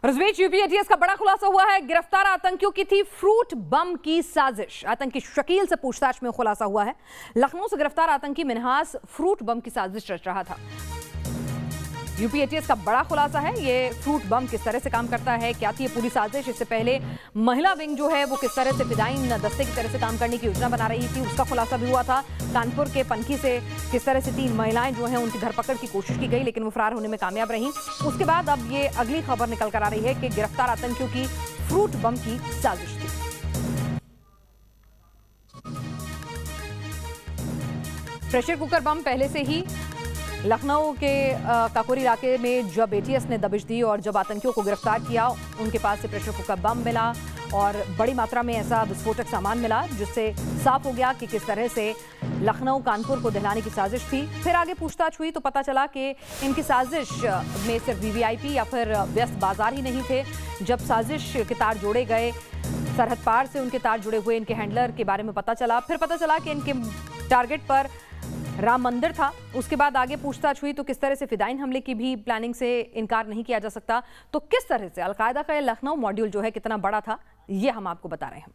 और इस बीच UP ATS का बड़ा खुलासा हुआ है। गिरफ्तार आतंकियों की थी फ्रूट बम की साजिश। आतंकी शकील से पूछताछ में खुलासा हुआ है। लखनऊ से गिरफ्तार आतंकी मिन्हास फ्रूट बम की साजिश रच रहा था। यूपी एटीएस का बड़ा खुलासा है। ये फ्रूट बम किस तरह से काम करता है, क्या थी ये पूरी साजिश, इससे पहले महिला विंग जो है वो किस तरह से फिदाइन दस्ते की तरह से काम करने की योजना बना रही थी, उसका खुलासा भी हुआ था। कानपुर के पनकी से किस तरह से 3 महिलाएं जो हैं उनकी धरपकड़ की कोशिश की गई, लेकिन वो फरार होने में कामयाब रहीं। उसके बाद अब ये अगली खबर निकल कर आ रही है कि गिरफ्तार आतंकियों की फ्रूट बम की साजिश थी। प्रेशर कुकर बम पहले से ही लखनऊ के काकोरी इलाके में जब एटीएस ने दबिश दी और जब आतंकियों को गिरफ्तार किया, उनके पास से प्रेशर कुकर बम मिला और बड़ी मात्रा में ऐसा विस्फोटक सामान मिला, जिससे साफ हो गया कि किस तरह से लखनऊ कानपुर को दहलाने की साजिश थी। फिर आगे पूछताछ हुई तो पता चला कि इनकी साजिश में सिर्फ वीवीआईपी या फिर व्यस्त बाजार ही नहीं थे। जब साजिश के तार जोड़े गए, सरहद पार से उनके तार जुड़े हुए इनके हैंडलर के बारे में पता चला। फिर पता चला कि इनके टारगेट पर राम मंदिर था। उसके बाद आगे पूछताछ हुई तो किस तरह से फिदाइन हमले की भी प्लानिंग से इनकार नहीं किया जा सकता। तो किस तरह से अलकायदा का लखनऊ मॉड्यूल जो है कितना बड़ा था, ये हम आपको बता रहे हैं।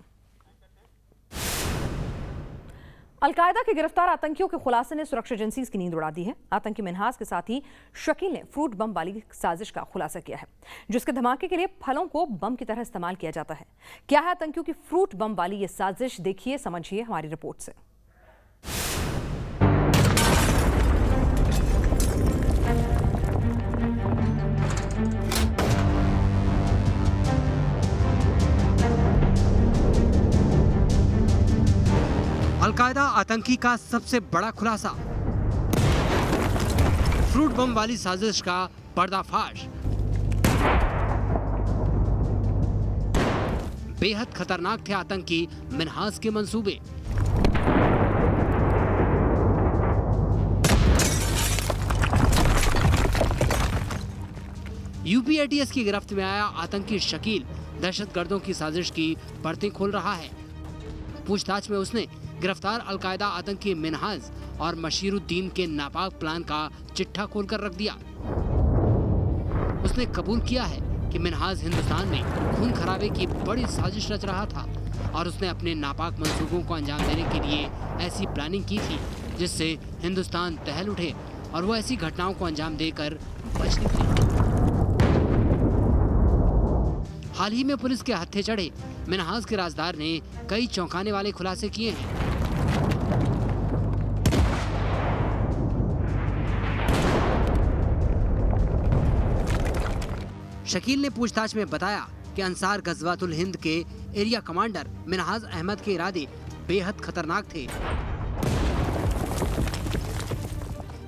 अलकायदा के गिरफ्तार आतंकियों के खुलासे ने सुरक्षा एजेंसीज की नींद उड़ा दी है। आतंकी मिन्हास के साथ ही शकील ने फ्रूट बम वाली साजिश का खुलासा किया है, जिसके धमाके के लिए फलों को बम की तरह इस्तेमाल किया जाता है। क्या है आतंकियों की फ्रूट बम वाली ये साजिश, देखिए समझिए हमारी रिपोर्ट से। अलकायदा आतंकी का सबसे बड़ा खुलासा, फ्रूट बम वाली साजिश का पर्दाफाश। बेहद खतरनाक थे आतंकी मिन्हास के मंसूबे। यूपी एटीएस की गिरफ्त में आया आतंकी शकील दहशतगर्दों की साजिश की परतें खोल रहा है। पूछताछ में उसने गिरफ्तार अलकायदा आतंकी मिन्हाज और मशीरुद्दीन के नापाक प्लान का चिट्ठा खोलकर रख दिया। उसने कबूल किया है कि मिन्हाज हिंदुस्तान में खून खराबे की बड़ी साजिश रच रहा था और उसने अपने नापाक मंसूबों को अंजाम देने के लिए ऐसी प्लानिंग की थी जिससे हिंदुस्तान दहल उठे और वो ऐसी घटनाओं को अंजाम देकर बच निकले। हाल ही में पुलिस के हत्थे चढ़े मिन्हाज के राजदार ने कई चौंकाने वाले खुलासे किए हैं। शकील ने पूछताछ में बताया कि अंसार गजवातुल हिंद के एरिया कमांडर मिन्हाज अहमद के इरादे बेहद खतरनाक थे।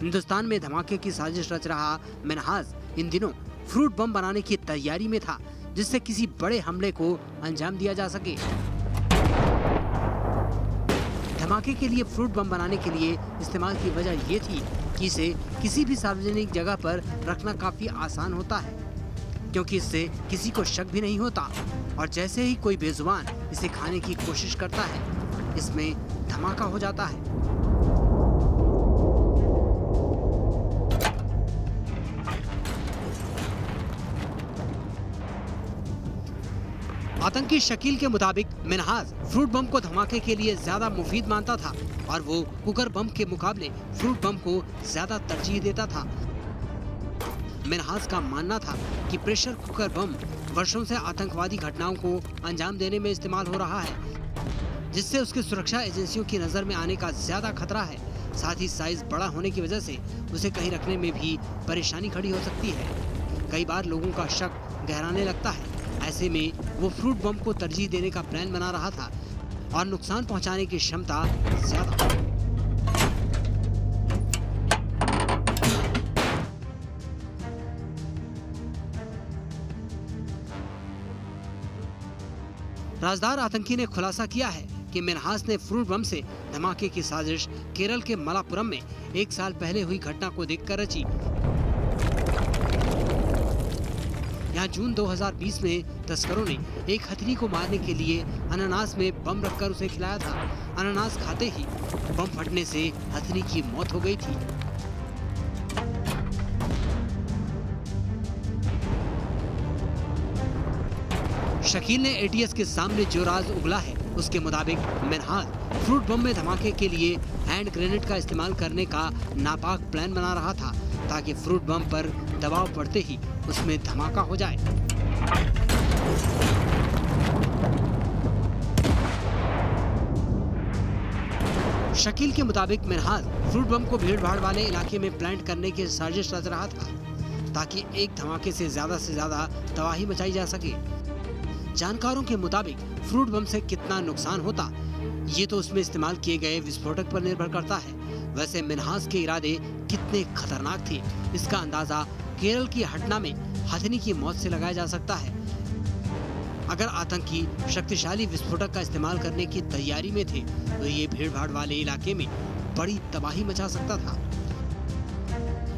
हिंदुस्तान में धमाके की साजिश रच रहा मिन्हाज इन दिनों फ्रूट बम बनाने की तैयारी में था, जिससे किसी बड़े हमले को अंजाम दिया जा सके। धमाके के लिए फ्रूट बम बनाने के लिए इस्तेमाल की वजह ये थी कि इसे किसी भी सार्वजनिक जगह पर रखना काफी आसान होता है, क्योंकि इससे किसी को शक भी नहीं होता और जैसे ही कोई बेजुबान इसे खाने की कोशिश करता है, इसमें धमाका हो जाता है। आतंकी शकील के मुताबिक मिन्हाज फ्रूट बम को धमाके के लिए ज्यादा मुफीद मानता था और वो कुकर बम के मुकाबले फ्रूट बम को ज्यादा तरजीह देता था। मिन्हाज का मानना था कि प्रेशर कुकर बम वर्षों से आतंकवादी घटनाओं को अंजाम देने में इस्तेमाल हो रहा है, जिससे उसकी सुरक्षा एजेंसियों की नजर में आने का ज्यादा खतरा है। साथ ही साइज बड़ा होने की वजह से उसे कहीं रखने में भी परेशानी खड़ी हो सकती है। कई बार लोगों का शक गहराने लगता है। ऐसे में वो फ्रूट बम को तरजीह देने का प्लान बना रहा था और नुकसान पहुंचाने की क्षमता ज्यादा। राजदार आतंकी ने खुलासा किया है कि मिन्हास ने फ्रूट बम से धमाके की साजिश केरल के मलापुरम में 1 साल पहले हुई घटना को देखकर रची। यहाँ जून 2020 में तस्करों ने एक हथिनी को मारने के लिए अनानास में बम रखकर उसे खिलाया था। अनानास खाते ही बम फटने से हथिनी की मौत हो गई थी। शकील ने एटीएस के सामने जो राज उगला है उसके मुताबिक मिन्हाज फ्रूट बम में धमाके के लिए हैंड ग्रेनेड का इस्तेमाल करने का नापाक प्लान बना रहा था ताकि फ्रूट बम पर दबाव पड़ते ही उसमें धमाका हो जाए। शकील के मुताबिक मिन्हाज फ्रूट बम को भीड़ भाड़ वाले इलाके में प्लांट करने की साजिश रच रहा था ताकि एक धमाके से ज्यादा तबाही मचाई जा सके। जानकारों के मुताबिक फ्रूट बम से कितना नुकसान होता ये तो उसमें इस्तेमाल किए गए विस्फोटक पर निर्भर करता है। वैसे मिन्हाज के इरादे कितने खतरनाक थे इसका अंदाजा केरल की हटना में हथिनी की मौत से लगाया जा सकता है। अगर आतंकी शक्तिशाली विस्फोटक का इस्तेमाल करने की तैयारी में थे तो ये भीड़ भाड़ वाले इलाके में बड़ी तबाही मचा सकता था।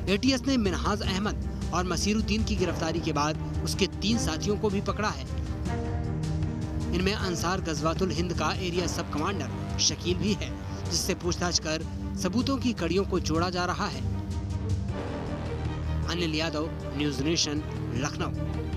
एटीएस ने मिन्हाज अहमद और मसीरुद्दीन की गिरफ्तारी के बाद उसके 3 साथियों को भी पकड़ा है। इनमें अंसार गजवातुल हिंद का एरिया सब कमांडर शकील भी है जिससे पूछताछ कर सबूतों की कड़ियों को जोड़ा जा रहा है। Anil Yadav, news nation, Lucknow.